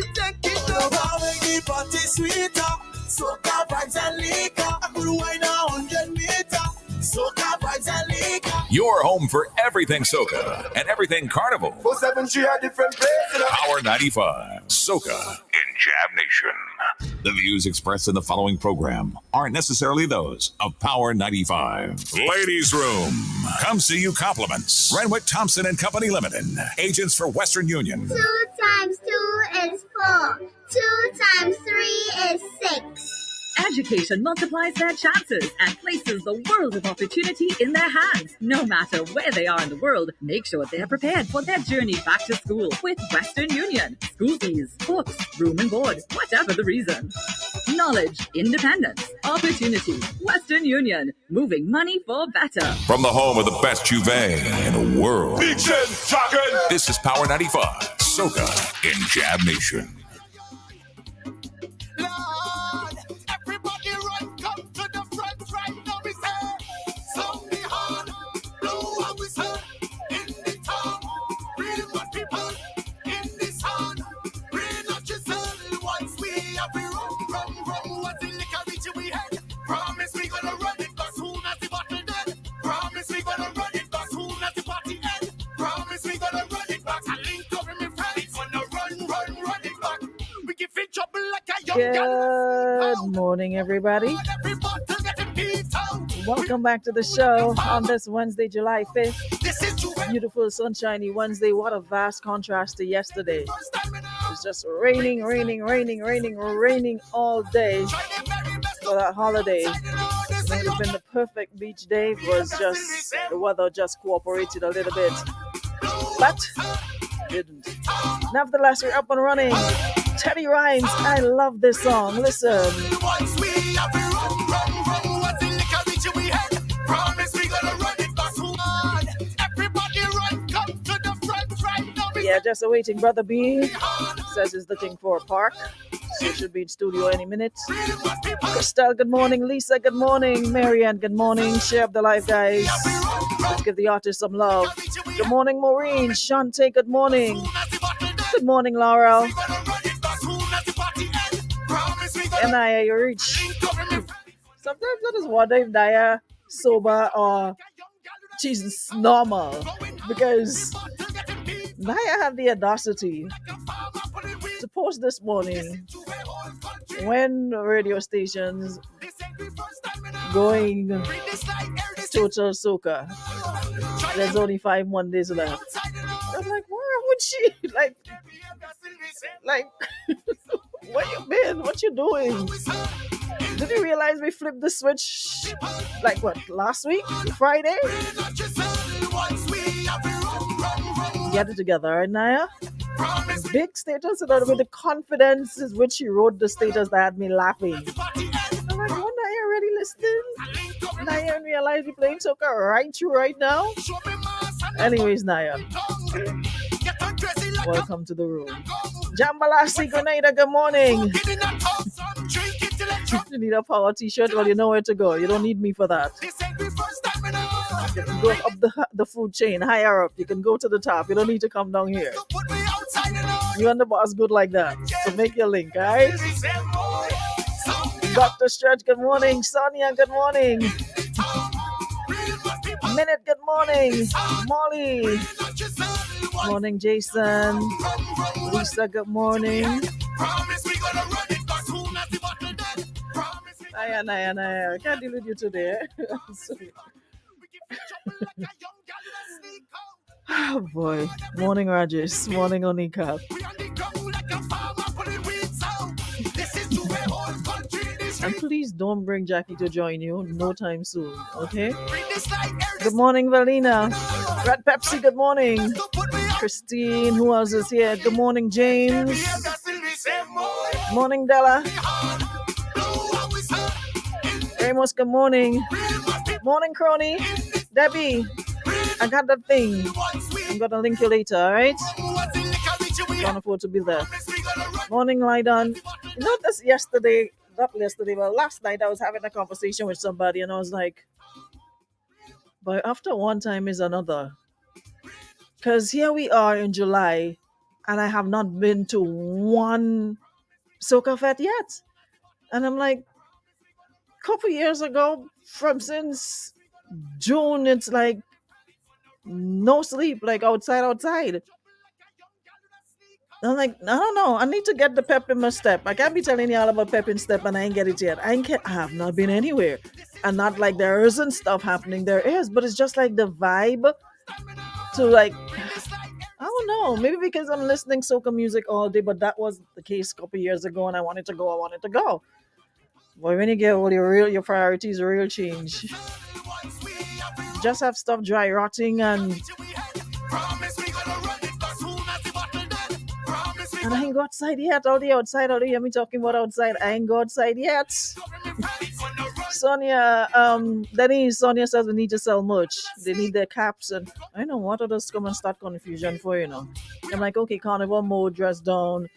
the party sweeter. Soca vibes and liquor. I could wine 100 meter. Soca vibes and liquor. Your home for everything Soca and everything Carnival. 473 are different places. Power 95, Soca in Jam Nation. The views expressed in the following program aren't necessarily those of Power 95. Ladies Room. Come see you compliments. Renwick Thompson and Company Limited. Agents for Western Union. 2 times 2 is 4. 2 times 3 is 6. Education multiplies their chances and places the world of opportunity in their hands. No matter where they are in the world, make sure they're prepared for their journey back to school with Western Union. School fees, books, room and board, whatever the reason. Knowledge, independence, opportunity. Western Union, moving money for better. From the home of the best Juve in the world. Big Jen, Chagan. This is Power 95, Soca in Jam Nation. Lord, everybody run, come to the front right now, we say. So the horn, blow a whistle in the town. Real good people in this town. Bring out your soul once we have a rum. What's the liquor reaching we head? Promise we gonna run it back soon as the battle dead. Promise we gonna run it back soon as the party end. Promise we gonna run it back. I link up with my friends. Gonna run it back. We give it trouble like a young girl. Good morning, everybody. Welcome back to the show on this Wednesday, July 5th. Beautiful, sunshiny Wednesday. What a vast contrast to yesterday. It's just raining all day for that holiday. It would have been the perfect beach day. It was just, the weather just cooperated a little bit. But didn't. Nevertheless, we're up and running. Teddy Rhymes, I love this song. Listen. Yeah, just awaiting. Brother B says he's looking for a park. So he should be in studio any minute. Christelle, good morning. Lisa, good morning. Marianne, good morning. Share up the live, guys. Let's give the artist some love. Good morning, Maureen. Shante, good morning. Good morning, Laurel. And I reach. Sometimes I just wonder if Naya sober or she's normal, because Naya had the audacity to post this morning when radio stations going total soca. There's only 5 Mondays left. I'm like, where would she? Like, where you been? What you doing? Did you realize we flipped the switch like what, last week? Friday? Get it together, right, Naya? Big status, and with the confidence is which she wrote the status that had me laughing. I'm like, oh, Naya already listening? Naya didn't realize we playing soca right through right now? Anyways, Naya, welcome to the room. Jambalasi Grenada, good morning. If you need a power t-shirt, well, you know where to go. You don't need me for that. You can go up the food chain, higher up. You can go to the top. You don't need to come down here. You and the boss good like that. So make your link, guys. Dr. Stretch, good morning. Sonia, good morning. Minute, good morning. Molly. Morning, Jason. Lisa, good morning. Naya. I can't deal with you today. Oh boy. Morning, Rajesh. Morning, Onika. And please don't bring Jackie to join you no time soon, okay? Good morning, Valina. Red Pepsi, good morning. Christine, who else is here? Good morning, James. Morning, Della. Ramos, good morning. Morning, Crony. Debbie, I got that thing. I'm going to link you later, all right? Can't afford to be there. Morning, Lydon. You know, last night I was having a conversation with somebody and I was like, but after one time is another. Because here we are in July and I have not been to one soca fete yet. And I'm like, couple years ago, from since June, it's like no sleep, like outside. I'm like, I don't know. I need to get the pep in my step. I can't be telling y'all about pep in step and I ain't get it yet. I have not been anywhere. And not like there isn't stuff happening. There is, but it's just like the vibe to like, I don't know. Maybe because I'm listening soca music all day, but that was the case a couple years ago and I wanted to go. But when you get all your priorities real change. Just have stuff dry rotting and I ain't go outside yet. All the outside, all the hear me talking about outside. I ain't go outside yet. Sonia, Sonia says we need to sell merch. They need their caps and I know what others come and start confusion for, I'm like, okay, Carnival mode, dress down,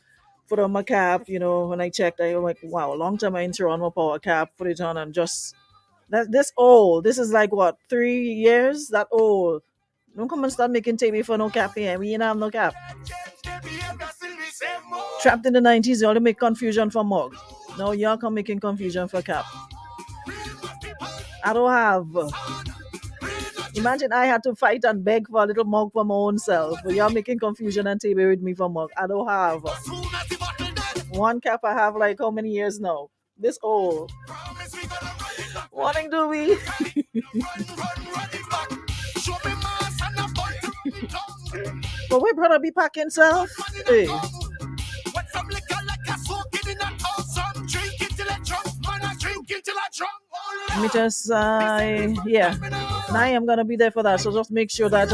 put on my cap, when I checked, I was like, wow, a long time I ain't throw on my power cap, put it on and just this old. This is like what, 3 years? That old. Don't come and start making TV for no cap here. We ain't have no cap. Trapped in the 90s, you only make confusion for mug. Now y'all come making confusion for cap. I don't have. Imagine I had to fight and beg for a little mug for my own self. But y'all making confusion and TV with me for mug. I don't have. One cap I have like how many years now? This old. Morning, Dewey. But where brother be packing self? Hey. Me just yeah. And I am gonna be there for that. So just make sure that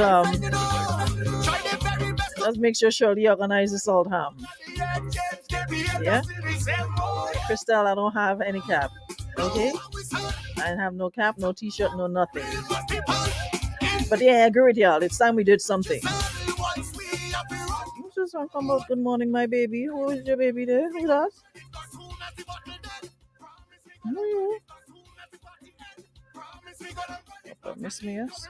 just make sure Shirley organizes salt ham. Yeah. Christelle, I don't have any cap. Okay? I have no cap, no t-shirt, no nothing. But yeah, I agree with y'all. It's time we did something. Who's this one come out? Good morning, my baby. Who is your baby there? Who's that? Miss me, yes.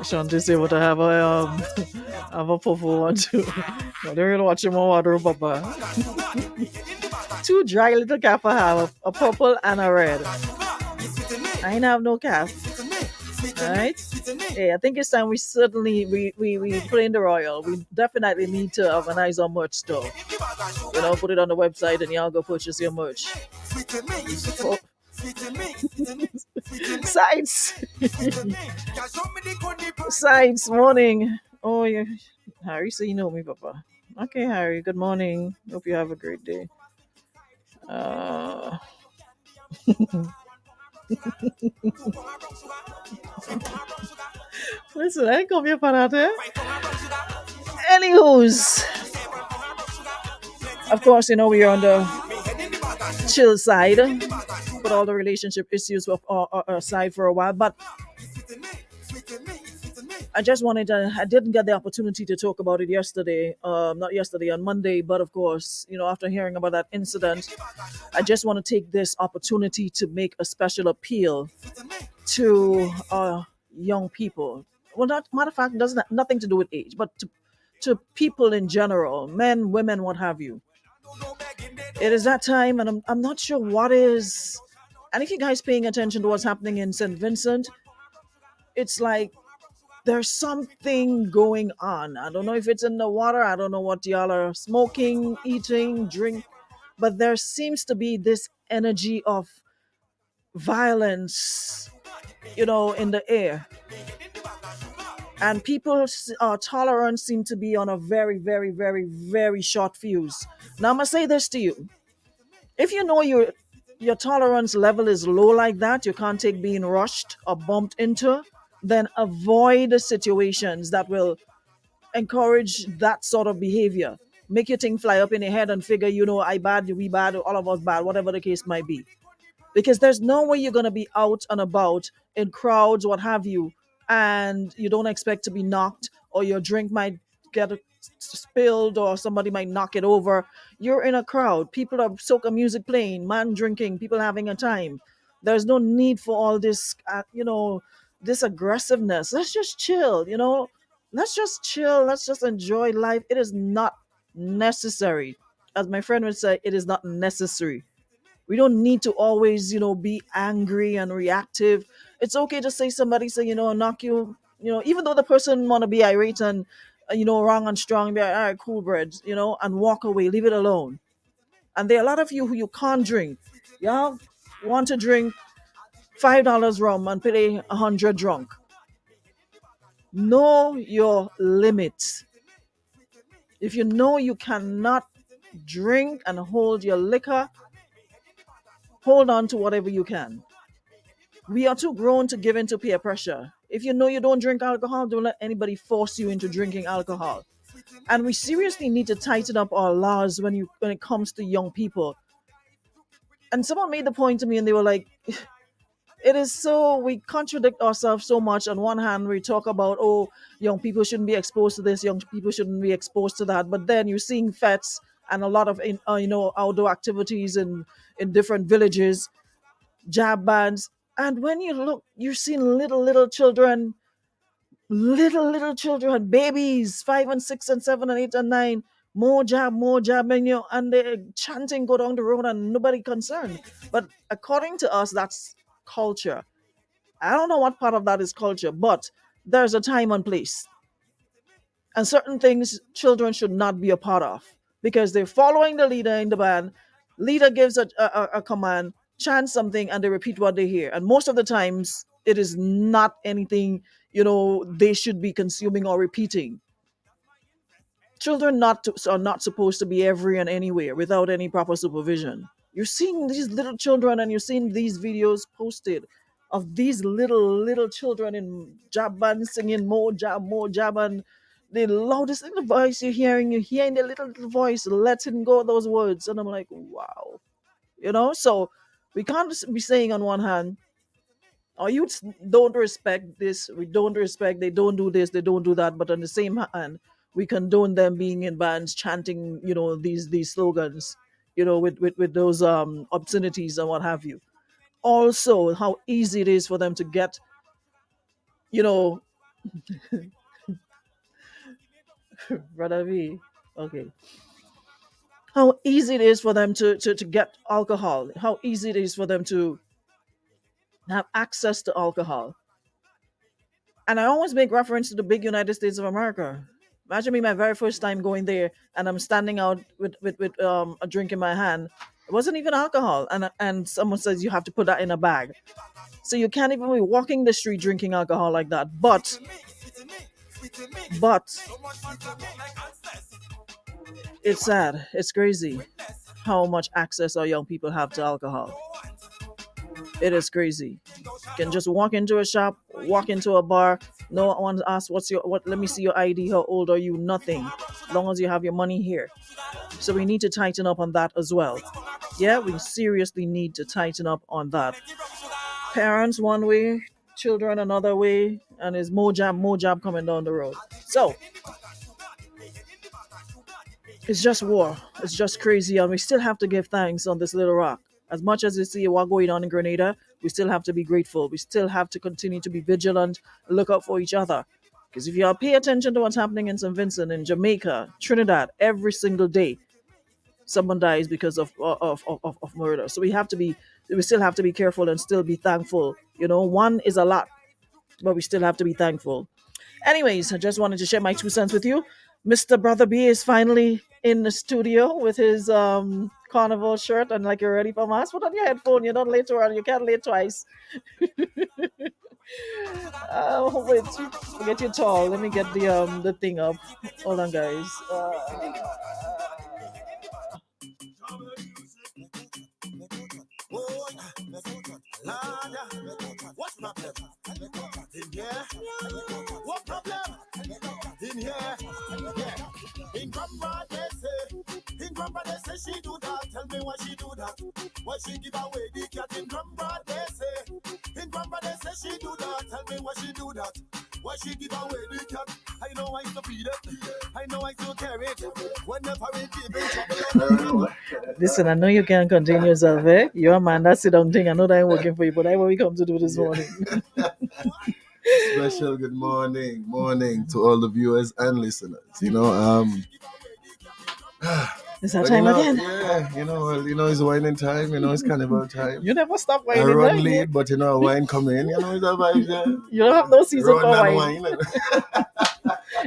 Shanti say what I have a popo one too. They're gonna watch him on water, Papa. Two dry little cap I have, a purple and a red. I ain't have no cap. Right? Yeah, I think it's time we certainly we play in the royal. We definitely need to organize our merch store. Put it on the website and y'all go purchase your merch. Sides. Sides, morning. Oh, yeah. Harry, so you know me, Papa. Okay, Harry, good morning. Hope you have a great day. Listen, I ain't come here for that, eh? Anywho's, of course, we are on the chill side. Put all the relationship issues aside for a while, but I just I didn't get the opportunity to talk about it yesterday, not yesterday, on Monday, but of course, after hearing about that incident, I just want to take this opportunity to make a special appeal to young people. Well, not matter of fact, it doesn't have nothing to do with age, but to people in general, men, women, what have you. It is that time, and I'm not sure what is. And if you guys paying attention to what's happening in St. Vincent, it's like there's something going on. I don't know if it's in the water. I don't know what y'all are smoking, eating, drink, but there seems to be this energy of violence, in the air. And people's tolerance seem to be on a very, very, very, very short fuse. Now, I'm going to say this to you. If you know your tolerance level is low like that, you can't take being rushed or bumped into, then avoid the situations that will encourage that sort of behavior. Make your thing fly up in your head and figure, I bad, we bad, all of us bad, whatever the case might be. Because there's no way you're going to be out and about in crowds, what have you, and you don't expect to be knocked, or your drink might get spilled, or somebody might knock it over. You're in a crowd, people are soca music playing, man drinking, people having a time. There's no need for all this, this aggressiveness. Let's just chill, let's just chill, let's just enjoy life. It is not necessary. As my friend would say, it is not necessary. We don't need to always, be angry and reactive. It's okay to say somebody say, knock you, even though the person want to be irate and, wrong and strong, be like, all right, cool bread, and walk away, leave it alone. And there are a lot of you who you can't drink. Y'all want to drink $5 rum and pay 100 drunk. Know your limits. If you know you cannot drink and hold your liquor, hold on to whatever you can. We are too grown to give in to peer pressure. If you know you don't drink alcohol, don't let anybody force you into drinking alcohol. And we seriously need to tighten up our laws when it comes to young people. And someone made the point to me and they were like, it is so, we contradict ourselves so much. On one hand, we talk about, oh, young people shouldn't be exposed to this, young people shouldn't be exposed to that. But then you're seeing fetes and a lot of outdoor activities in different villages, jab bands. And when you look, you're seeing little children, little children, babies, 5 and 6 and 7 and 8 and 9, more jab, and they're chanting, go down the road, and nobody concerned. But according to us, that's culture. I don't know what part of that is culture, but there's a time and place. And certain things children should not be a part of because they're following the leader in the band. Leader gives a command, chant something, and they repeat what they hear. And most of the times, it is not anything, they should be consuming or repeating. Children are not supposed to be every and anywhere without any proper supervision. You're seeing these little children and you're seeing these videos posted of these little children in jab band singing more jab, and the loudest little voice you're hearing the little voice letting go of those words. And I'm like, wow. So we can't just be saying on one hand, our youths don't respect this, we don't respect, they don't do this, they don't do that. But on the same hand, we condone them being in bands chanting, these slogans, with those obscenities and what have you. Also, how easy it is for them to get, brother V. Okay. How easy it is for them to get alcohol, how easy it is for them to have access to alcohol. And I always make reference to the big United States of America. Imagine me my very first time going there and I'm standing out with a drink in my hand. It wasn't even alcohol. And someone says you have to put that in a bag. So you can't even be walking the street drinking alcohol like that. But it's sad. It's crazy how much access our young people have to alcohol. It is crazy. You can just walk into a shop, walk into a bar. No one asks let me see your ID, how old are you? Nothing. As long as you have your money here. So we need to tighten up on that as well. Yeah, we seriously need to tighten up on that. Parents one way, children another way, and there's more job coming down the road. So it's just war. It's just crazy, and we still have to give thanks on this little rock. As much as we see what going on in Grenada, we still have to be grateful. We still have to continue to be vigilant, look out for each other. Because if you pay attention to what's happening in St. Vincent, in Jamaica, Trinidad, every single day, someone dies because of murder. So we still have to be careful and still be thankful. One is a lot, but we still have to be thankful. Anyways, I just wanted to share my 2 cents with you. Mr. Brother B is finally in the studio with his Carnival shirt, and like you're ready for mass. Put on your headphone. You're not late to run. You can't late twice. Wait, get your tall. Let me get the thing up. Hold on, guys. What's problem? In here? What problem? In here? Yeah. In Grandpa they say she do that. Tell me why she do that. Why she give away the cat in Grandpa they say. In Grandpa they say she do that. Tell me why she do that. she give away the cat. I know I to feed it. I know I to carry it. Whenever it give in trouble. Listen, I know you can't contain yourself, eh? You're a man that sit down thing. I know that I'm working for you, but I what we come to do this morning. Special good morning to all the viewers and listeners. It's our but time again. Yeah, it's whining time. It's carnival time. You never stop I whining. run eh? late, but a wine come in. It's a vibe there. You don't have no season Run for and wine. wine.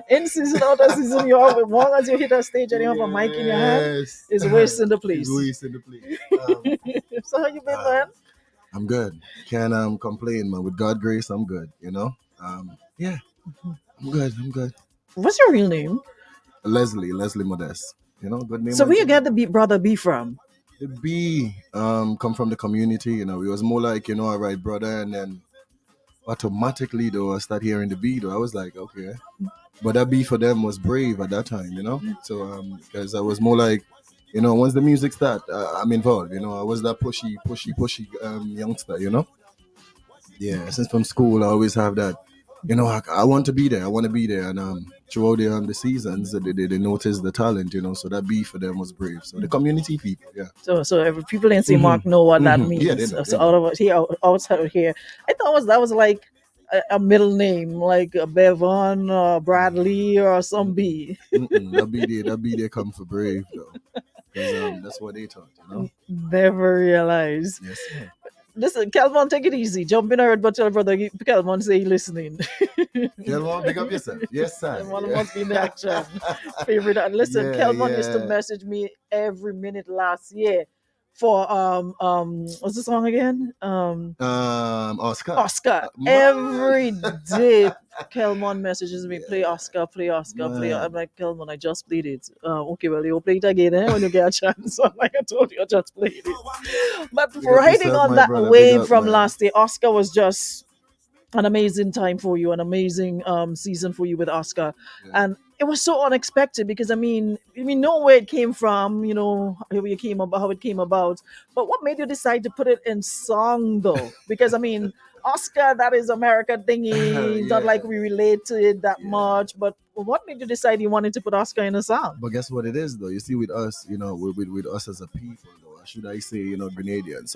In season, out of season, you have as long as you hit a stage and you have a mic in your hand, Yes. it's wasting the place. It's wasting the place. So how you been, man? I'm good. Can't complain, man. With God grace, I'm good. Yeah. I'm good. What's your real name? Leslie Modest. Good name. So where you get the brother B from? The B come from the community. It was more like, all right, brother, and then automatically though I start hearing the B though. I was like, okay. But that B for them was brave at that time, So because I was more like, once the music start, I'm involved. I was that pushy youngster, Yeah, since from school I always have that. I want to be there. I want to be there, and throughout the seasons, they noticed the talent. So that B for them was brave. So the community people, yeah. So if people in St. Mark know what that means. Yeah, they know, So out of here, outside here, I thought that was like a middle name, like Bevan or Bradley or some B. That B they come for brave though. 'Cause, that's what they thought, Never realized. Yes, sir. Listen, Kelvin, take it easy. Jump in hard, but tell brother Kelvin say he listening. Kelvin, pick up yourself. Yes, sir. Kelvin must be in the action. Favorite. And listen, Yeah, Kelvin used to yeah. message me every minute last year for what's the song again? Oscar. Every day Kelvin messages me, play Oscar. Man. I'm like, Kelvin, I just played it. Okay, well, you'll play it again when you get a chance. So like I told you, I just played it. But Big up riding yourself, on my that brother. Big wave up, from man. last day, Oscar was just an amazing time for you, an amazing season for you with Oscar. Yeah. And it was so unexpected because we know where it came from, how it came about. But what made you decide to put it in song though? Because Oscar, that is American thingy. Not Yeah. like we relate to it that Yeah. much. But what made you decide you wanted to put Oscar in a song? But guess what it is though? You see, with us, with us as a people, though, should I say, Grenadians,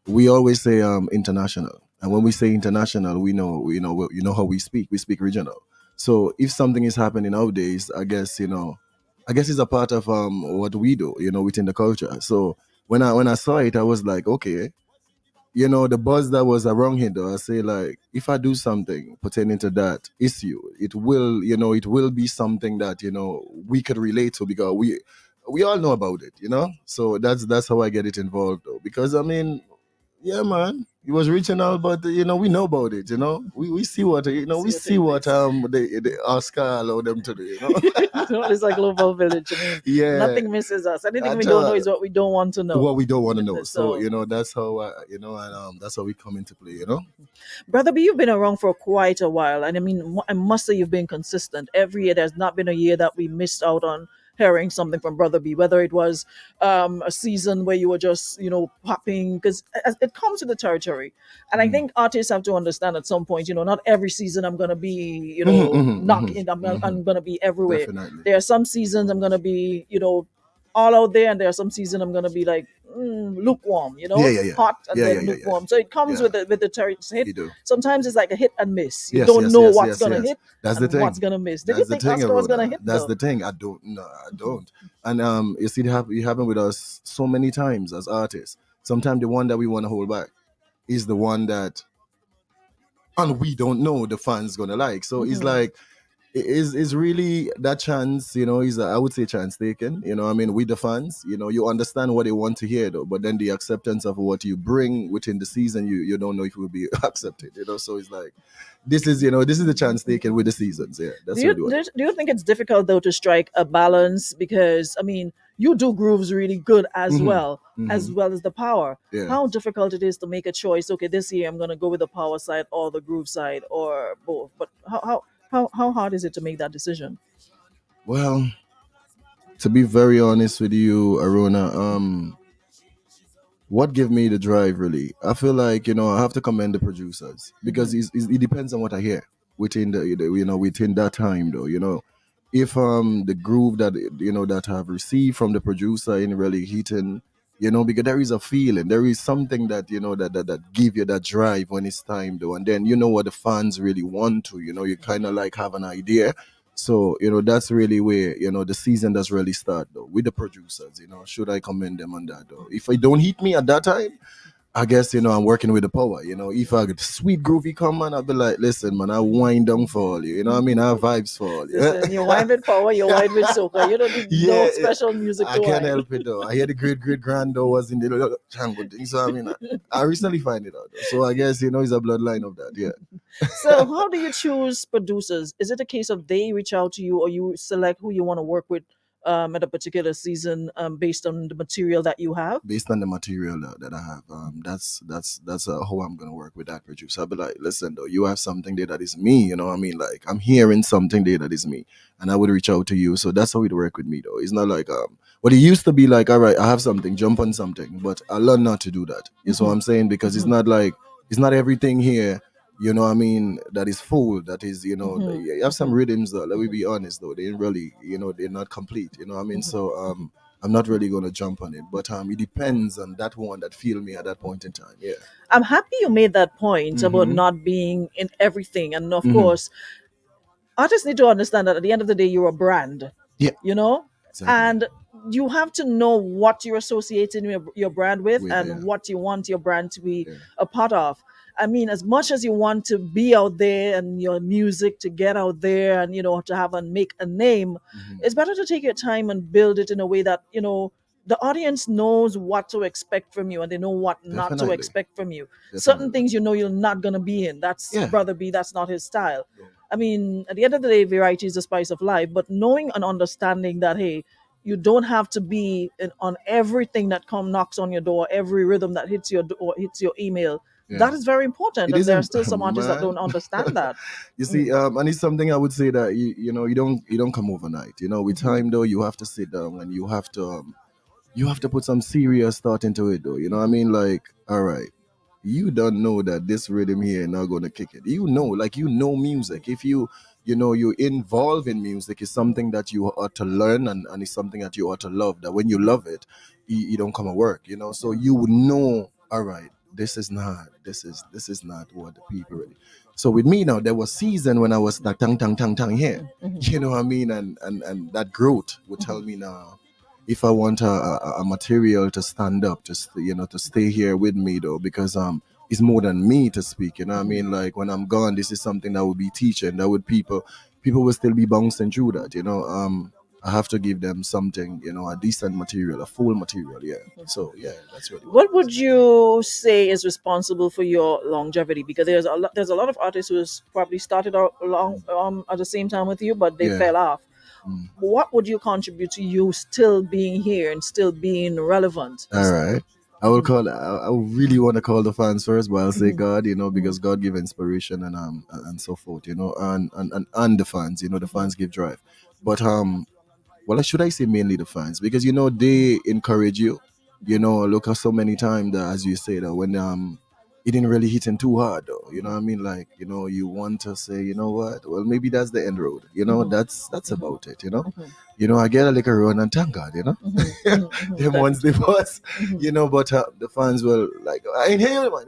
we always say international, and when we say international, we know how we speak. We speak regional. So if something is happening nowadays, I guess it's a part of what we do, within the culture. So when I saw it, I was like, okay, the buzz that was around here, though, I say like, if I do something pertaining to that issue, it will be something that we could relate to, because we all know about it, So that's how I get it involved, though, because yeah, man, he was reaching out, but we know about it, we see what we see what the Oscar allowed them to do, It's like global village. Yeah. Nothing misses us. Anything we At don't know all. is what we don't want to know. What we don't want to know. So- So that's how and that's how we come into play, Brother B, you've been around for quite a while, and I must say you've been consistent. Every year, there's not been a year that we missed out on hearing something from Brother B, whether it was a season where you were just, popping, because it comes with the territory. And I think artists have to understand at some point, not every season I'm going to be, knocking, I'm going to be everywhere. Definitely. There are some seasons I'm going to be, all out there, and there are some seasons I'm going to be like, lukewarm, Yeah. hot and Yeah, then yeah, yeah, lukewarm. So it comes Yeah. with the territory. You do. Sometimes it's like a hit and miss. You Yes, don't yes, know yes, what's yes, going to yes. hit That's and the thing. what's going to miss. Did That's you the think thing Oscar was about going to that. hit? That's though? the thing. I don't. And you see, it happened with us so many times as artists. Sometimes the one that we want to hold back is the one that, and we don't know the fans gonna like. So it's like, is really that chance, is I would say chance taken, with the fans, you understand what they want to hear though, but then the acceptance of what you bring within the season, you don't know if it will be accepted, so it's like, this is the chance taken with the seasons. Yeah, that's Do what we do. do you think it's difficult though to strike a balance, because you do grooves really good as well as the power. Yeah. How difficult it is to make a choice? Okay, this year I'm gonna go with the power side or the groove side or both. But how hard is it to make that decision? Well, to be very honest with you, Arona, what gave me the drive really? I feel like I have to commend the producers, because it depends on what I hear. within within that time though, if the groove that that I've received from the producer ain't really hitting, because there is a feeling, there is something that that give you that drive when it's time though, and then what the fans really want to, you kind of like have an idea. So that's really where the season does really start though, with the producers. Should I commend them on that though? If I don't hit me at that time, I guess I'm working with the power. If I get sweet groovy come, man, I'll be like, listen, man, I wind down for all you. You know what I mean? I have vibes for all you. Listen, you wine with power, you wine with soca. You don't need no special music I to can't wine. help it though. I hear the great granddad was in the jungle thing. So I mean, I recently find it out. Though. So I guess it's a bloodline of that. Yeah. So how do you choose producers? Is it a case of they reach out to you, or you select who you want to work with at a particular season based on the material that you have? Based on the material that I have, that's how I'm gonna work with that producer. I'll be like, listen though, you have something there that is me. You know what I mean? Like I'm hearing something there that is me, and I would reach out to you. So that's how it work with me though. It's not like but it used to be like, all right, I have something, jump on something, but I learned not to do that. You know what I'm saying? Because it's not like it's not everything here. You know what I mean? That is full. That is, you have some rhythms though. Let me be honest though. They ain't really, they're not complete. You know what I mean? So I'm not really gonna jump on it. But it depends on that one that feel me at that point in time. Yeah. I'm happy you made that point about not being in everything. And of course, artists need to understand that at the end of the day, you're a brand. Yeah. Exactly. And you have to know what you're associating your brand with and yeah. what you want your brand to be a part of. I mean, as much as you want to be out there and your music to get out there and, to have and make a name, it's better to take your time and build it in a way that, the audience knows what to expect from you and they know what not to Definitely. expect from you. Definitely. Certain things you're not going to be in. That's Brother B, that's not his style. Yeah. I mean, at the end of the day, variety is the spice of life, but knowing and understanding that, hey, you don't have to be on everything that knocks on your door, every rhythm that hits your door, hits your email. Yeah. That is very important, It and there are isn't- still some artists that man. don't understand that. You see, and it's something I would say that you don't come overnight. With time though, you have to sit down and you have to put some serious thought into it though. You know what I mean? Like, all right, you don't know that this rhythm here not gonna kick it. Music. If you involve in music, is something that you ought to learn and it's something that you ought to love. That when you love it, you don't come and work. So you would know, all right, this is not what the people really. So with me now, there was season when I was like tang here. You know what I mean? And that growth would tell me now if I want a material to stand up, just to stay here with me though, because it's more than me to speak. You know what I mean? Like when I'm gone, this is something that would be teaching. That would people will still be bouncing through that. I have to give them something, a decent material, a full material. Yeah. So yeah, that's really What would you say is responsible for your longevity? Because there's a lot of artists who probably started out along at the same time with you, but they fell off. What would you contribute to you still being here and still being relevant? All right. I will call. I really want to call the fans first, but I'll say God, because God give inspiration and so forth, and the fans, the fans give drive. But well, should I say mainly the fans, because they encourage you. Look at so many times that, as you say, that when it didn't really hit him too hard though. You know what I mean? Like, you want to say, you know what? Well, maybe that's the end road. That's about it. I get a little run and thank God. Them ones they was. But the fans were like, I ain't here, man.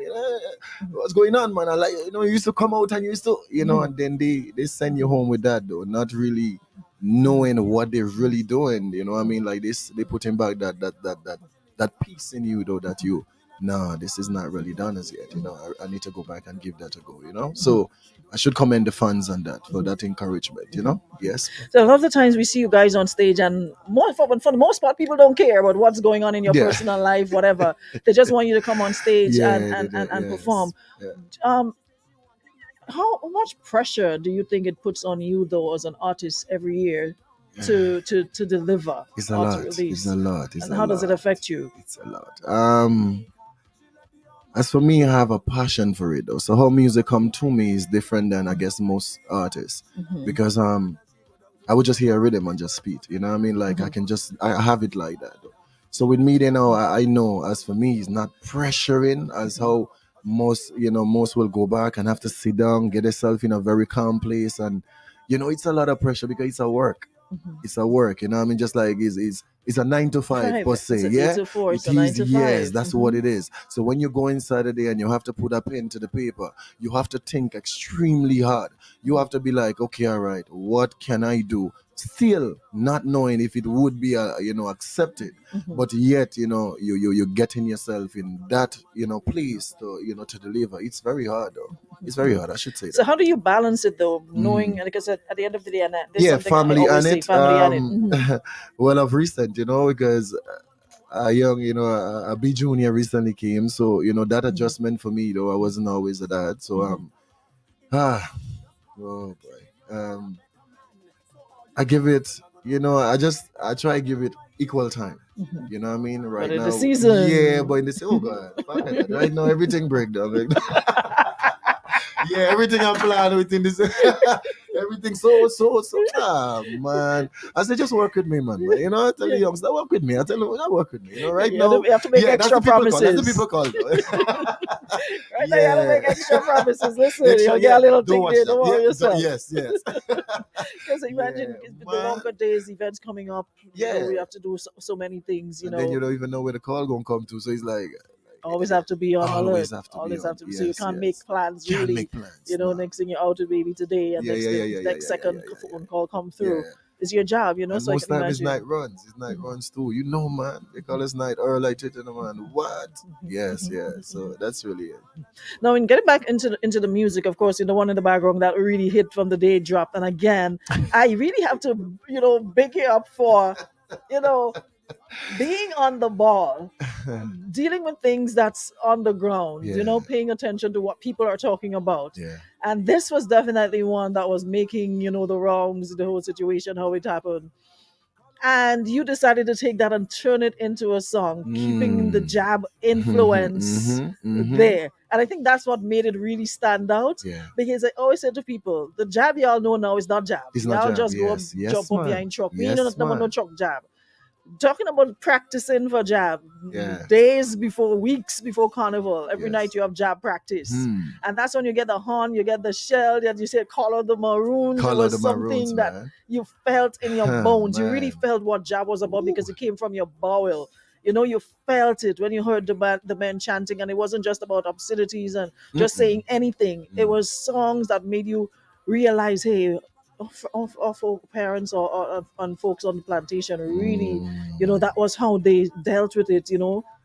What's going on, man? I like, you used to come out and you used to, and then they send you home with that though, not really knowing what they're really doing. You know what I mean? Like this, they put him back that piece in you though that this is not really done as yet. I need to go back and give that a go. So I should commend the fans on that for that encouragement. Yes. So a lot of the times we see you guys on stage, and for the most part, people don't care about what's going on in your personal life, whatever. They just want you to come on stage and perform. Yeah. How much pressure do you think it puts on you though, as an artist, every year to deliver? It's a or lot. to release? It's a lot. And how does it affect you? It's a lot. As for me, I have a passion for it though. So how music come to me is different than I guess most artists, because I would just hear a rhythm and just speak. You know what I mean? Like I have it like that though. So with me, I know as for me, it's not pressuring as how most will go back and have to sit down, get themselves in a very calm place, and it's a lot of pressure because it's a work. It's a work, I mean, just like it's a 9 to 5 per It's se, an 8 yeah. to 4. It's It a 9 is, to yes, 5. that's what it is. So when you go inside a day and you have to put a pen to the paper, you have to think extremely hard. You have to be like, okay, all right, what can I do? Still not knowing if it would be accepted, but yet you're getting yourself in that place to deliver. It's very hard though. It's very hard, I should say So that. how do you balance it though, knowing, because at the end of the day, and there's Yeah, something I family always and say, it. family and it. Well, of recent, because a young, a B junior recently came, so that adjustment for me though, I wasn't always a dad, so ah, oh boy, I give it, I try to give it equal time. You know what I mean? Right But in now, the season, yeah, but in this, oh god, forget that. Right now everything break down. Yeah, everything I plan within this, everything ah man. I say just work with me, man. I tell the youngsters, work with me. I tell them, work with me. Right now, you have to make yeah, that's extra the people call. That's the promises. people call. Though. Right now, you have to make extra promises. Listen, Extra, you'll get a little don't thing watch there. that. Don't worry yourself. Yes. Because imagine the longer days, events coming up. Yeah. We have to do so many things. And then you don't even know where the call gonna come to. So it's like always have to be on always alert. have to Always be have on. to be. So you Yes, can't yes. make plans Can't really. make plans. Nah. Next thing you're out with baby today, and Yeah, next second phone call come through. Yeah. It's your job, And so I most can time it's imagine. night runs. It's night runs too. Man. They call us night early light it, man. What? Yes. So that's really it. Now, in getting back into the music, of course, the one in the background that really hit from the day it dropped. And again, I really have to, big you up for, being on the ball, dealing with things that's on the ground, Yeah. paying attention to what people are talking about. Yeah. And this was definitely one that was making, the wrongs, the whole situation, how it happened. And you decided to take that and turn it into a song, keeping the jab influence there. And I think that's what made it really stand out. Yeah. Because I always say to people, the jab y'all know now is not jab. It's y'all not jab. just go up, Yes, jump up man. behind truck. We Yes, don't know man. no truck jab. Talking about practicing for jab, Yeah. days before, weeks before Carnival, every Yes. night you have jab practice. And that's when you get the horn, you get the shell, that you say color the maroons. It Color was the something maroons, that man. you felt in your bones. You really Man. felt what jab was about because it came from your bowel. You felt it when you heard the men chanting, and it wasn't just about obscenities and just saying anything. It was songs that made you realize, hey, of parents or and folks on the plantation really, that was how they dealt with it.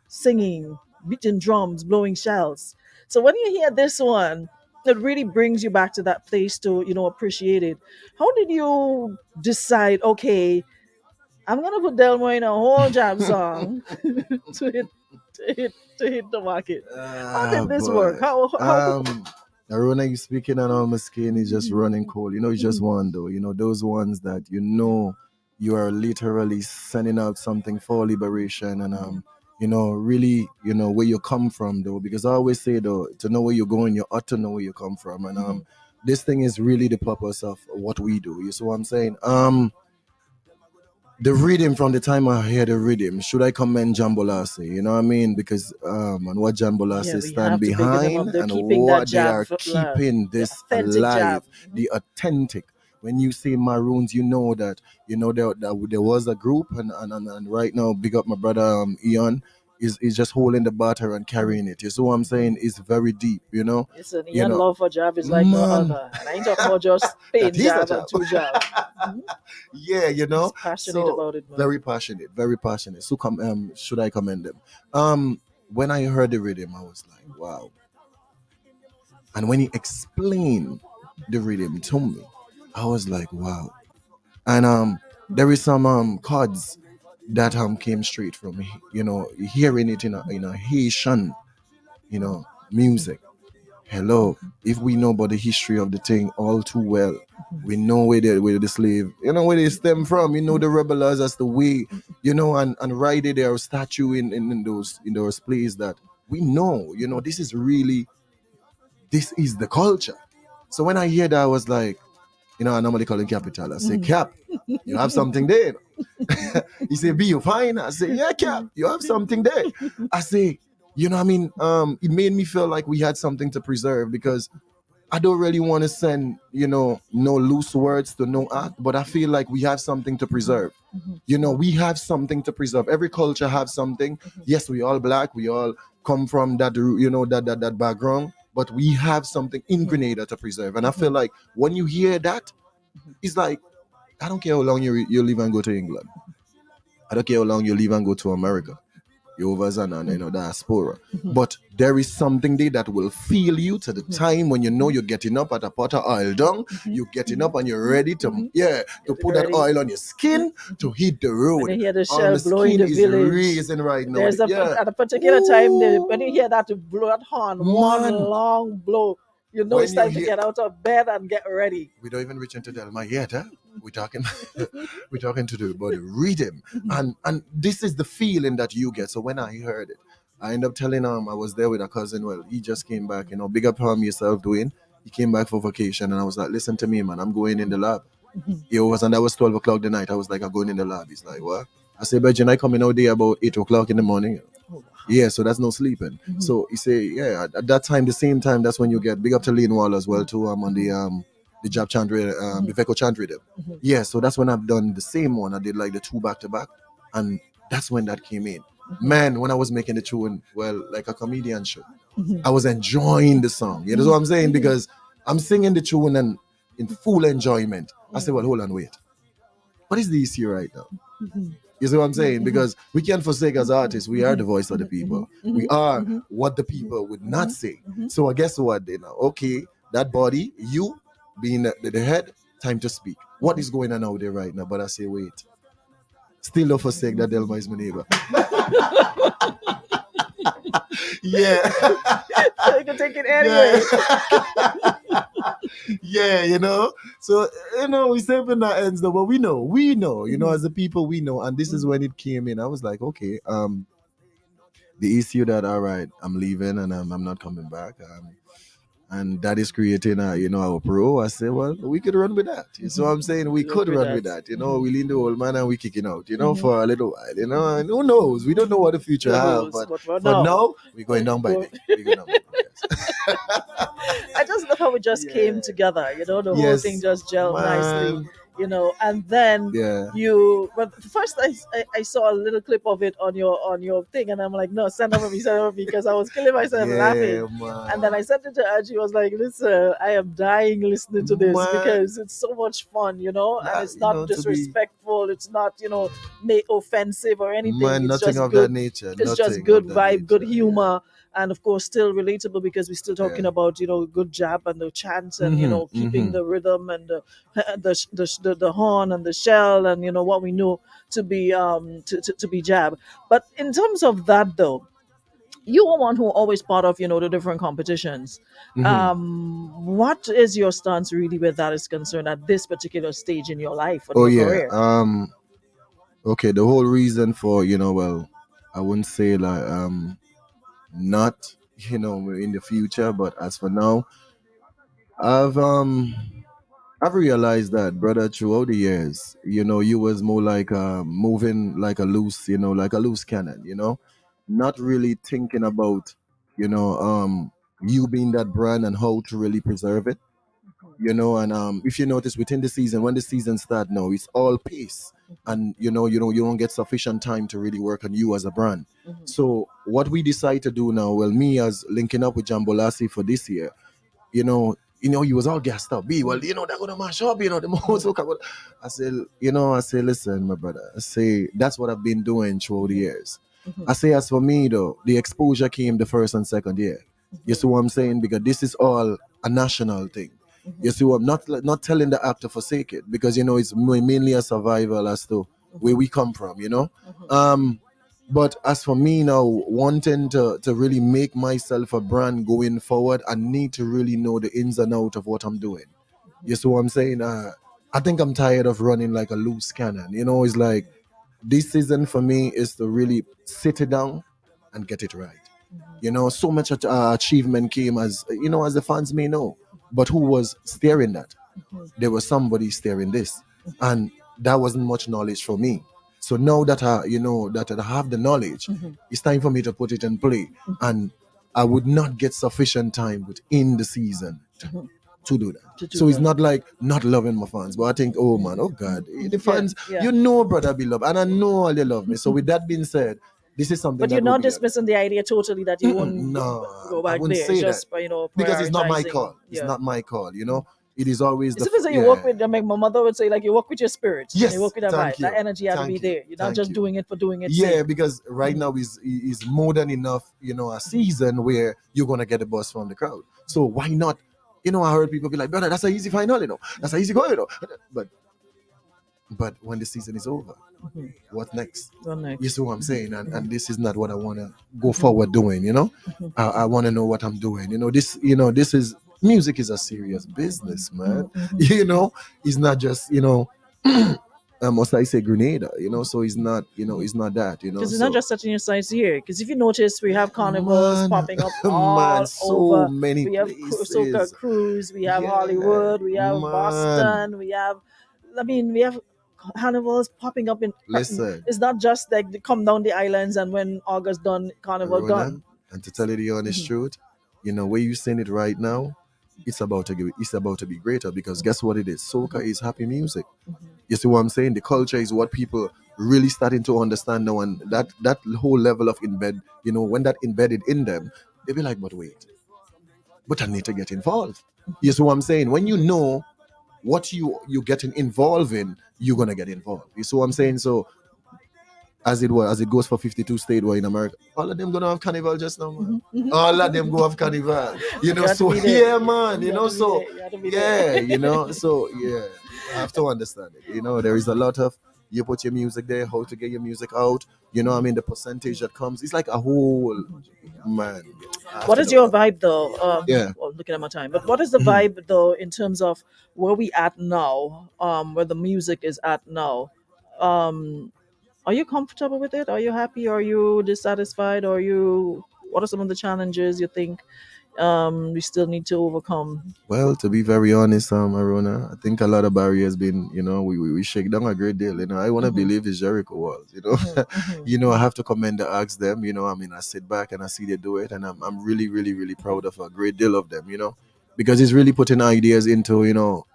Singing, beating drums, blowing shells. So when you hear this one, it really brings you back to that place to appreciate it. How did you decide? Okay, I'm gonna put Delmo in a whole jam song to hit to hit the market. How did this work? Boy. How Arona, you speaking and all my skin is just running cold. It's just one though. Those ones that you are literally sending out something for liberation and really, where you come from though. Because I always say though, to know where you're going, you ought to know where you come from. And this thing is really the purpose of what we do. You see what I'm saying? The rhythm, from the time I hear the rhythm, should I commend Jambolase? You know what I mean? Because and what Jambolase we stand have to big them up. behind They're and keeping that what they jab are alive. keeping this Authentic alive, jab. the authentic. When you say Maroons, that there was a group, and right now, big up my brother Ian. Is just holding the batter and carrying it. You see what I'm saying? It's very deep, Listen, You Ian know, love for jab is like no man. other. And I ain't talking about just pain That is a jab jab. and two jab. Yeah, He's passionate about it, man. Very passionate. So should I commend them? When I heard the rhythm, I was like, wow. And when he explained the rhythm to me, I was like, wow. And there is some chords that came straight from hearing it in a Haitian music. Hello, if we know about the history of the thing all too well, we know where the slave, where they stem from, the rebels as the way, and right there are statue in those places that we know, this is the culture. So when I hear that, I was like, I normally call him Capital. I say, Cap, you have something there. He say, B, you fine? I say, yeah, Cap, you have something there. I say, You know what I mean? It made me feel like we had something to preserve because I don't really want to send, no loose words to no act, but I feel like we have something to preserve. We have something to preserve. Every culture have something. Yes, we all black. We all come from that, that background, but we have something in Grenada to preserve. And I feel like when you hear that, it's like, I don't care how long you live and go to England. I don't care how long you live and go to America. Yovas and diaspora. But there is something there that will feel you to the time when you're getting up at a pot of oil down, you're getting up and you're ready to put that oil on your skin to hit the road. When you hear the All shell the blowing skin the is village, raising right now. there's at a particular time when you hear that blow that horn, one long blow, When it's time you to hear- get out of bed and get ready. we don't even reach into Delma yet, huh? We're talking we're talking to the body rhythm. And this is the feeling that you get. So when I heard it, I ended up telling I was there with a cousin. Well, he just came back, big up him yourself doing. He came back for vacation and I was like, listen to me, man, I'm going in the lab. And that was 12 o'clock the night. I was like, I'm going in the lab. He's like, what? I said, but I coming out there about 8 o'clock in the morning. Yeah, so that's no sleeping. So he say, yeah, at that time, the same time, that's when you get big up to Lean Wall as well too. I'm on the Jab Chandra, the Veko Chandra. Yeah, so that's when I've done the same one. I did like the 2 back to back, and that's when that came in. Man, when I was making the tune, well, like a comedian show, I was enjoying the song. You know what I'm saying? Because I'm singing the tune and in full enjoyment. I said, well, hold on, wait. What is the issue right now? You see what I'm saying? Because we can't forsake as artists. We are the voice of the people. We are what the people would not say. So I guess what they know? Okay, that body, you being the head, time to speak. What is going on out there right now? But I say, wait. Still don't forsake that Delma is my neighbor. Yeah. So you can take it anyway. Yeah. So, we say when that ends though, but we know, as a people, we know. And this is when it came in. I was like, okay, the issue that, all right, I'm leaving and I'm not coming back. And that is creating our pro. I say, well, we could run with that. So I'm saying we could run with that. We lean the old man and we kicking out, for a little while, and who knows? We don't know what the future has, but for now, we're going down by day. We're going down by day. I just love how it just came together, the whole thing just gelled nicely, and then but first I saw a little clip of it on your thing and I'm like, no, send over me because I was killing myself laughing. Man. And then I sent it to her. She was like, listen, I am dying listening to this because it's so much fun, and it's not disrespectful, it's not, offensive or anything. Man, it's nothing just of good. that nature. It's just good vibe, good humor. And of course, still relatable because we're still talking about good jab and the chants and keeping the rhythm and the horn and the shell and what we know to be to be jab. But in terms of that though, you are one who always part of the different competitions. What is your stance really where that is concerned at this particular stage in your life or your career? Okay, the whole reason for well, I wouldn't say like not in the future, but as for now, I've realized that, brother, throughout the years, you was more like moving like a loose, like a loose cannon, not really thinking about you being that brand and how to really preserve it. And if you notice within the season, when the season start now, it's all pace, and you don't get sufficient time to really work on you as a brand. So what we decide to do now, well, me as linking up with Jambolasi for this year, he was all gassed up. Well, they're gonna mash up, the most. I say, listen, my brother. I say that's what I've been doing throughout the years. I say, as for me though, the exposure came the first and second year. You see what I'm saying? Because this is all a national thing. You see what I'm not telling the actor forsake it, because it's mainly a survival as to where we come from, But as for me now, wanting to really make myself a brand going forward, I need to really know the ins and outs of what I'm doing. You see what I'm saying? I think I'm tired of running like a loose cannon. It's like this season for me is to really sit it down and get it right. So much achievement came as the fans may know, but who was steering that? There was somebody steering this, and that wasn't much knowledge for me. So now that I have the knowledge, it's time for me to put it in play, and I would not get sufficient time within the season to do that. To do So it's that. not like not loving my fans, but I think, oh man, oh God, the fans, yeah. brother, be loved, and I know all they love me. So with that being said, this is something But that you're will not be dismissing the idea totally that you won't no, go I back wouldn't there. It's say that just prioritizing. because it's not my call. It's Yeah. not my call. It is always It's the something you work with. My mother would say, like, you work with your spirit. Yes, You work with that thank vibe. you. That energy has to Thank be you. there. You're not Thank just you. doing it for doing it. Yeah, because right now is more than enough, a season where you're gonna get a buzz from the crowd. So why not? I heard people be like, brother, that's an easy final, that's an easy goal, but when the season is over, what next? What next? You see what I'm saying? And this is not what I wanna go forward doing, I wanna know what I'm doing. This is music is a serious business, man. It's not just, must I say Grenada, so it's not, it's not that, Because it's so not just setting your sights here. Because if you notice, we have carnivals man, popping up man, all so over. many We have Soca places. Cruise, we have Yeah, Hollywood, we have man. Boston, we have carnivals popping up in. Listen, It's not just like they come down the islands and when August done, carnival Rona, done. and to tell you the honest truth, where you saying it right now, it's about to be greater, because guess what it is? Soca is happy music. You see what I'm saying? The culture is what people really starting to understand now, and that whole level of when that embedded in them, they be like, but wait, but I need to get involved. You see what I'm saying? When you know what you getting involved in, you're gonna get involved. You see what I'm saying? So as it goes for 52 states in America, all of them gonna have carnival just now, man. All of them go have carnival. So yeah, man. So yeah, so yeah, I have to understand it. There is a lot of, you put your music there, how to get your music out. I mean, the percentage that comes, it's like a whole man. What is your vibe though? Yeah. Well, looking at my time, but what is the vibe though in terms of where we at now? Where the music is at now? Um, are you comfortable with it? Are you happy? Are you dissatisfied? Are you? What are some of the challenges you think we still need to overcome? Well, to be very honest, Arona, I think a lot of barriers been, we shake down a great deal. I want to believe it's Jericho walls. I have to commend the ask them. I mean, I sit back and I see they do it, and I'm really, really, really proud of a great deal of them. Because it's really putting ideas into,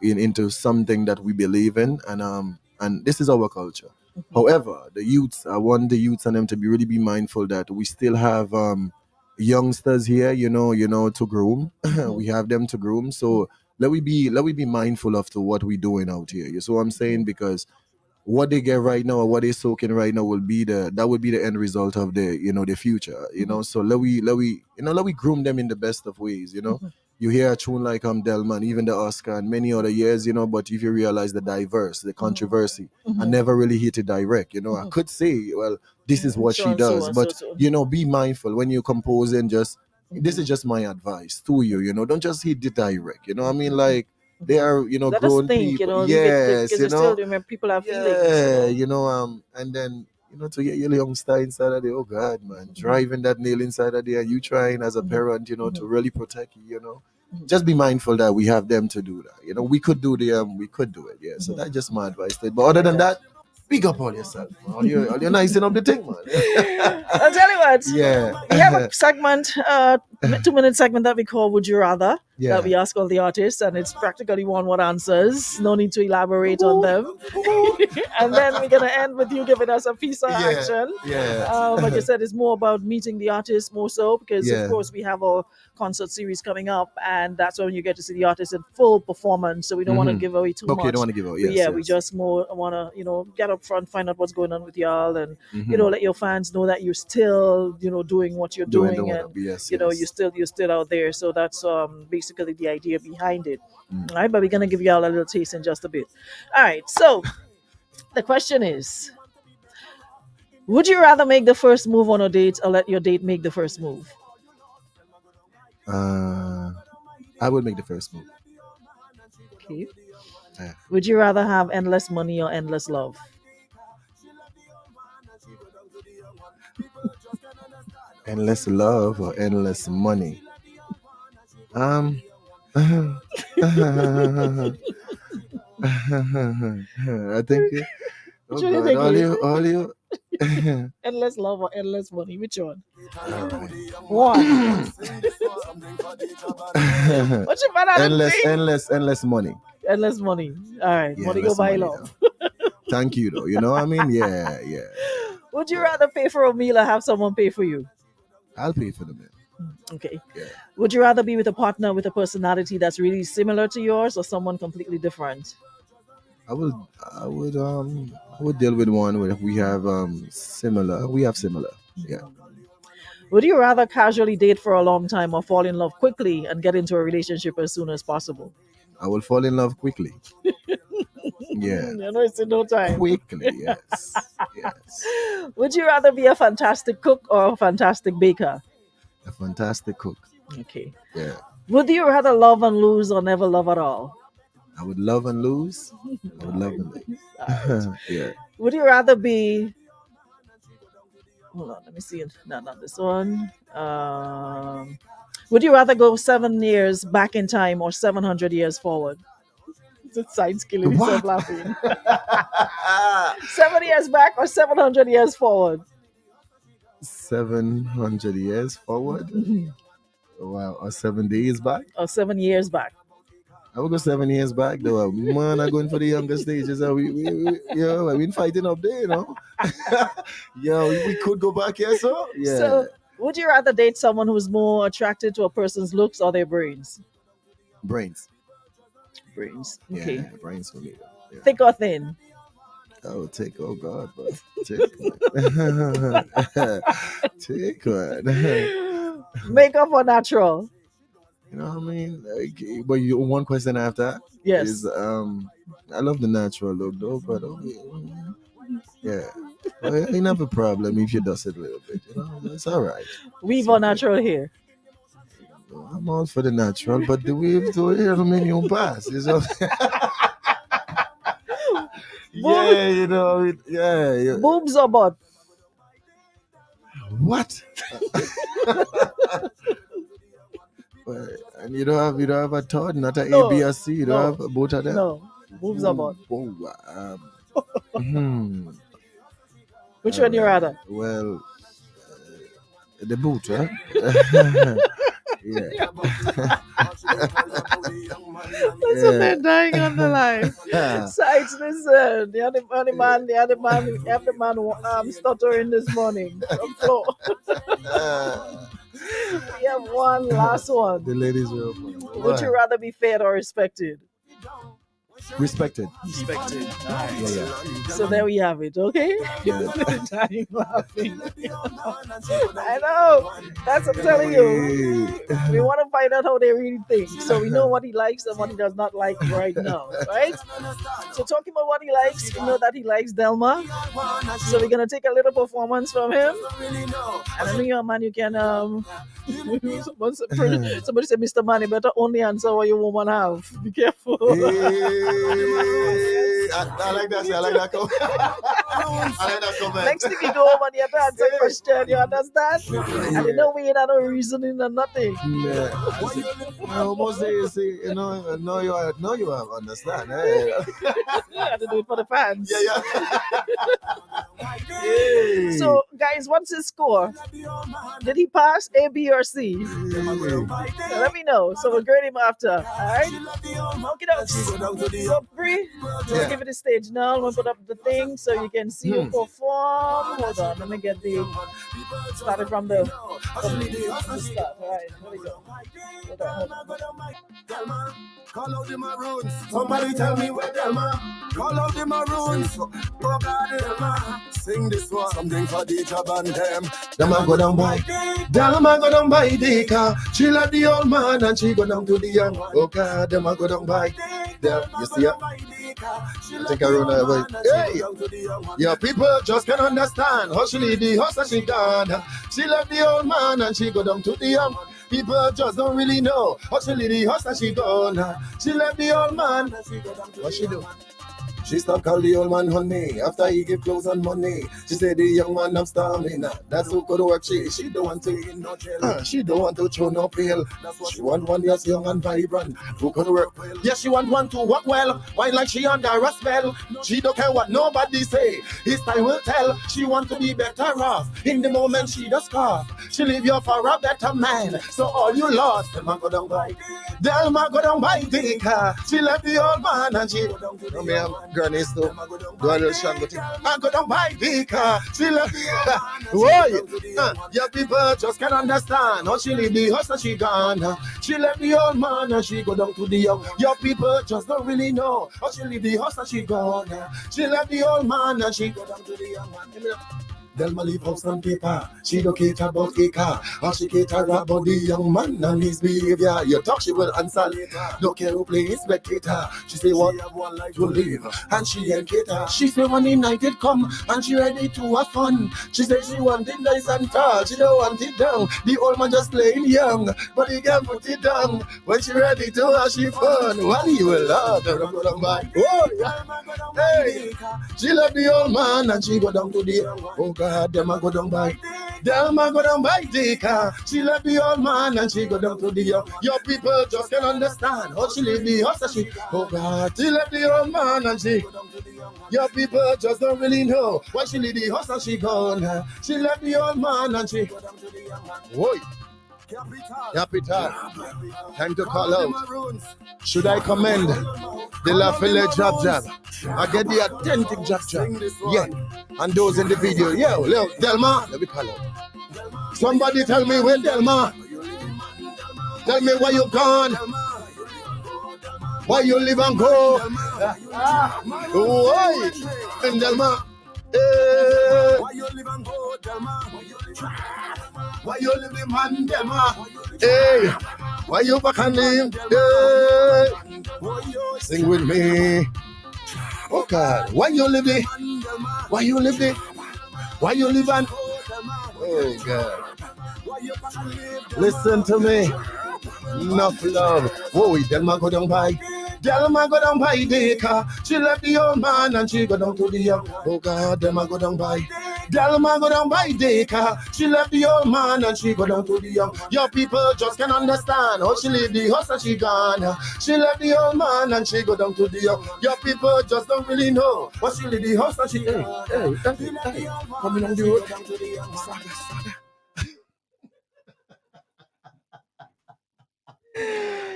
into something that we believe in, and this is our culture. However, I want the youths and them to be mindful that we still have youngsters here, to groom. We have them to groom. So let we be mindful of to what we're doing out here. You see what I'm saying? Because what they get right now or what they're soaking right now would be the end result of the future. So let we groom them in the best of ways. You hear a tune like Delman, even the Oscar and many other years, but if you realize the controversy, I never really hit it direct. I could say, well, this is what So she and so does, and but so. be mindful when you're composing. This is just my advice to you. Don't just hit it direct. I mean, like, they are, Let us grown think, people. leave it Yes, because you still remember people have feelings. yeah, and then to get your youngster inside of there, oh God, man, driving that nail inside of there, and you trying as a parent, to really protect you. Just be mindful that we have them to do that. We could do we could do it, yeah. So that's just my advice. But other than that, big up all yourself, man. All you're nicing up the thing, man. I'll tell you what. Yeah. We have a segment, 2-minute segment that we call Would You Rather, Yeah. that we ask all the artists, and it's practically one word answers. No need to elaborate on them. And then we're going to end with you giving us a piece of action. Yeah. Like I said, it's more about meeting the artist more so because, Yeah. of course, we have a concert series coming up, and that's when you get to see the artist in full performance. So we don't want to give away too much. Okay, don't want to give out. But Yes, we yes. just more want to, get up front, find out what's going on with y'all, and let your fans know that you're still, doing what you're Doing doing, the and one. Yes, you're still out there. So that's basically the idea behind it. All right, but we're gonna give y'all a little taste in just a bit. All right, so the question is, would you rather make the first move on a date or let your date make the first move? I would make the first move. Okay. Yeah. Would you rather have endless money or endless love? Endless love or endless money? I think Oh Which one you God, think, all Lee? you. Endless love or endless money? Which one? All right. One. What you better than endless, thing? endless money. Endless money. All right. Yeah, Money go endless buy money love. though. Thank you though. You know what I mean? Yeah, yeah. Would you rather pay for a meal or have someone pay for you? I'll pay for the meal. Okay. Yeah. Would you rather be with a partner with a personality that's really similar to yours or someone completely different? I would I would deal with one where we have similar. We have similar. Yeah. Would you rather casually date for a long time or fall in love quickly and get into a relationship as soon as possible? I will fall in love quickly. Yeah. I know it's in no time. Quickly, yes. Yes. Would you rather be a fantastic cook or a fantastic baker? A fantastic cook. Okay. Yeah. Would you rather love and lose or never love at all? I would love and lose. I would love and lose. Yeah. Would you rather be hold on, let me see it. No, not this one. Would you rather go 7 years back in time or 700 years forward? It science killing himself What? laughing. 7 years back or 700 years forward? 700 years forward. Wow. Or 7 days back. Or 7 years back? I will go 7 years back though. Man, I'm going for the younger stages. We've been fighting up there, you know. Yo, we could go back here, so yeah. So, would you rather date someone who's more attracted to a person's looks or their brains? Brains. Brains. Yeah, Okay. brains for me. Yeah. Thick or thin? Oh, oh God, but take one. Take one. Makeup or natural? You know what I mean? Like, but one question after Yes. is I love the natural look though, but yeah. Well, ain't have a problem if you dust it a little bit, you know. It's all right. Weave or natural hair? I'm all for the natural, but the wave to here don't make you pass. You know? Yeah, you know, yeah. Boobs or butt? What? Well, and you don't have a third, not a No, A, B, or C. You don't no. have both of them. No. Boobs or butt? Whoa, Which one you rather? Well, the boot, huh? Yeah. Listen, they're dying on the line. Sides, listen. The other man stuttering this morning. On floor. We have one last one. The ladies will. Would you rather be fed or respected? Respected. Respected. Yeah. So there we have it, okay? Yeah. Dying laughing. I know. That's what I'm telling you. We want to find out how they really think. So we know what he likes and what he does not like right now, right? So talking about what he likes, we know that he likes Delma. So we're gonna take a little performance from him. And I know you're a man, you can somebody said, Mr. Man, you better only answer what your woman have. Be careful. I like that. I like that comment. I like that comment. Next thing you go home and you have to answer a question, you understand? And you know we ain't had no reasoning or nothing. Yeah. I almost say, you know you have understand. Eh? I had to do it for the fans. Yeah. Hey. So, guys, what's his score? Did he pass A, B, or C? So let me know. So we'll grade him after. All right? Okay, so Bree, let's give it a stage now. We'll put up the thing so you can see you perform. Hold on, let me get the started from the start. All right, here we go. Hold on. Call out the maroons. Somebody tell me where Delma. Call out the maroons. Oh God, Delma. Sing this one. Something for the job and them. Delma go down by. Delma go down by the car. She love the old man and she go down to the young. Oh God, Delma go down by. There, you see her? I think I run over. Hey, yeah, people just can't understand how she leave the house and she gone. She love the old man and she go down to the young. People just don't really know how she leave the house and she gone. She left the old man. What she do? She stopped call the old man honey after he give clothes and money. She said the young man have stamina. That's who could work. She don't want to in no jail. She don't want to throw no pill. She want one that's young and vibrant who could work well. Yes, she want one to work well. Why like she under a spell? She don't care what nobody say. His time will tell. She want to be better off. In the moment she does cough, she leave you for a better man. So all you lost, Delma go down by. Delma go down by the car. She left the old man and she go down to the granny store. Do a little shot, I go down by the car. She left the whoa, your people just can't understand how she leave the house and she gone. She left the old man and she go down to the young. Your people just don't really know how she leave the house and she gone. She left the old man and she go down to the young man. Delma leave house and paper. She don't cater about acre. Or she cater about the young man and his behavior. You talk, she will answer later. Don't care who play spectator. She say what have one life to live, and she ain't cater. She say when the night it come and she ready to have fun. She say she want it nice and tall. She don't want it down. The old man just playing young, but he can put it down when she ready to have she fun. What he will love her go down by. Oh yeah. Hey, she left the old man and she go down to the oh God, Delma go down by. Delma go down by the car. She left the old man and she go down to the young. Your people just can't understand how she leave the house and she oh God, she left the old man and she go down to the young. Your people just don't really know why she leave the house and she gone. She left the old man and she go down to the young man. Whoa. Capital. Time to call out. Should I commend the La Fille Jab Jab? I get the authentic Jab Jab. Yeah. And those in the video. Yo, Delma. Let me call out. Somebody tell me where Delma. Tell me where you gone. Why you live and go. Why? And Delma. Why you live and go, Delma? Why you live in man, Delma? Hey, why you back and live? Hey, sing with me. Oh God, why you live there? Why you live there? Why you live and? Oh God, listen to me. Enough love. Whoa, Delma go down by. Delma go down by the car. She left the old man and she go down to the young. Oh God, Delma go down by. Delma go down by the car. She left the old man and she go down to the young. Your people just can't understand how she leave the house and she gone. She left the old man and she go down to the young. Your people just don't really know what she leave the house and she. Hey, coming on the road.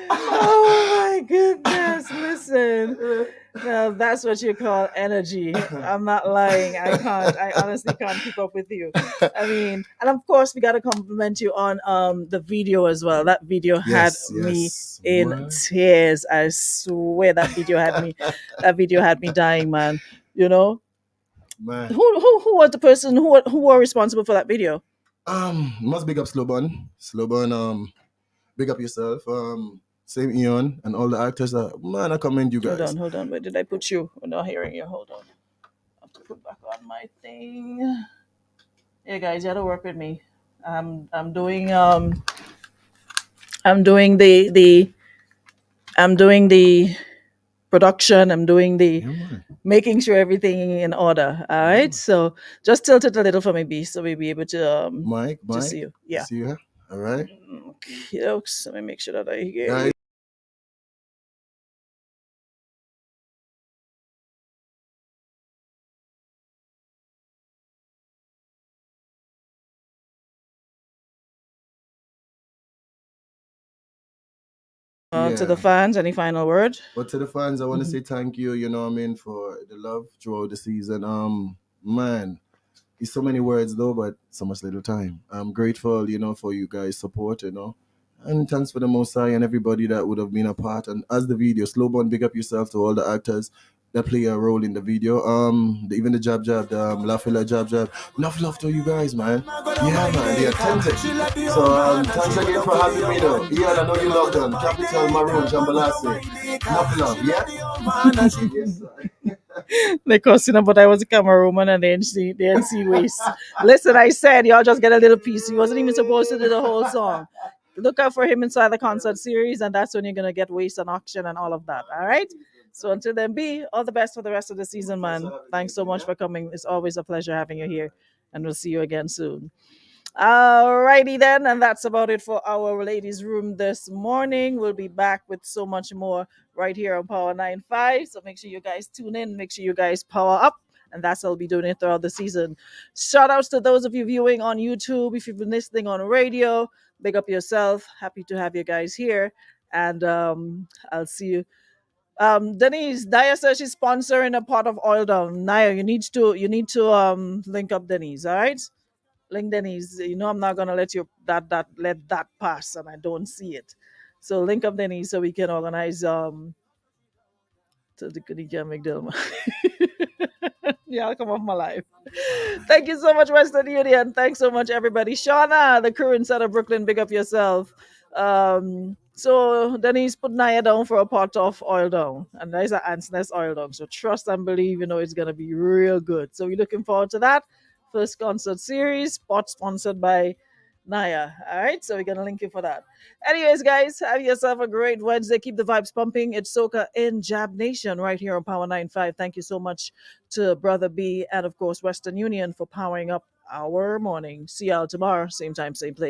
Oh my goodness, listen. Now that's what you call energy. I'm not lying. I honestly can't keep up with you. I mean, and of course we gotta compliment you on the video as well. That video had me in tears. I swear that video had me dying, man. You know? Man. Who was the person who were responsible for that video? Must big up Slowburn. Big up yourself. Same Ian and all the actors that man, I commend you guys. Hold on. Where did I put you? I'm not hearing you. Hold on. I have to put back on my thing. Yeah, guys, you have to work with me. I'm doing the production. I'm doing the making sure everything in order. All right. So just tilt it a little for me, B, so we'll be able to Mike, to see you. Yeah. See you. All right. Okay, let me make sure that I hear you. To the fans, any final word? But to the fans, I want to say thank you, you know what I mean, for the love throughout the season. Man, it's so many words though, but so much little time. I'm grateful, you know, for you guys' support, you know. And thanks for the Most High and everybody that would have been a part. And as the video, Slowburn, big up yourself to all the actors that play a role in the video. Even the Jab, La Filla Jab. Enough love to you guys, man. Yeah, man, they are talented. So thanks again for having me though. Yeah, I know you loved them. Capital Maroon, Jambalasi. Enough love, yeah? Yes, They cussing but I was a cameraman and they didn't see waste. Listen, I said y'all just get a little piece. He wasn't even supposed to do the whole song. Look out for him inside the concert series, and that's when you're gonna get waste and auction and all of that. All right. So until then, B, all the best for the rest of the season, man. Thanks so much for coming. It's always a pleasure having you here, and we'll see you again soon. Alrighty then, and that's about it for our ladies' room this morning. We'll be back with so much more right here on Power 95. So make sure you guys tune in, make sure you guys power up, and that's how I'll be doing it throughout the season. Shout outs to those of you viewing on YouTube. If you've been listening on radio, big up yourself. Happy to have you guys here. And I'll see you. Denise, Naya says she's sponsoring a pot of oil down. Naya, you need to link up Denise, all right? Link Denise. You know I'm not gonna let you let that pass and I don't see it. So link up Denise so we can organize to the McDilma. Yeah, I'll come off my life. Thank you so much, Western Union. Thanks so much, everybody. Shauna, the crew inside of Brooklyn, big up yourself. So Denise put Naya down for a pot of oil down, and there's an ant's nest oil down. So trust and believe, it's gonna be real good. So we're looking forward to that first concert series, pot sponsored by Naya. All right, so we're gonna link you for that. Anyways, guys, have yourself a great Wednesday. Keep the vibes pumping. It's Soca in Jab Nation right here on Power 95. Thank you so much to Brother B and of course Western Union for powering up our morning. See y'all tomorrow, same time, same place.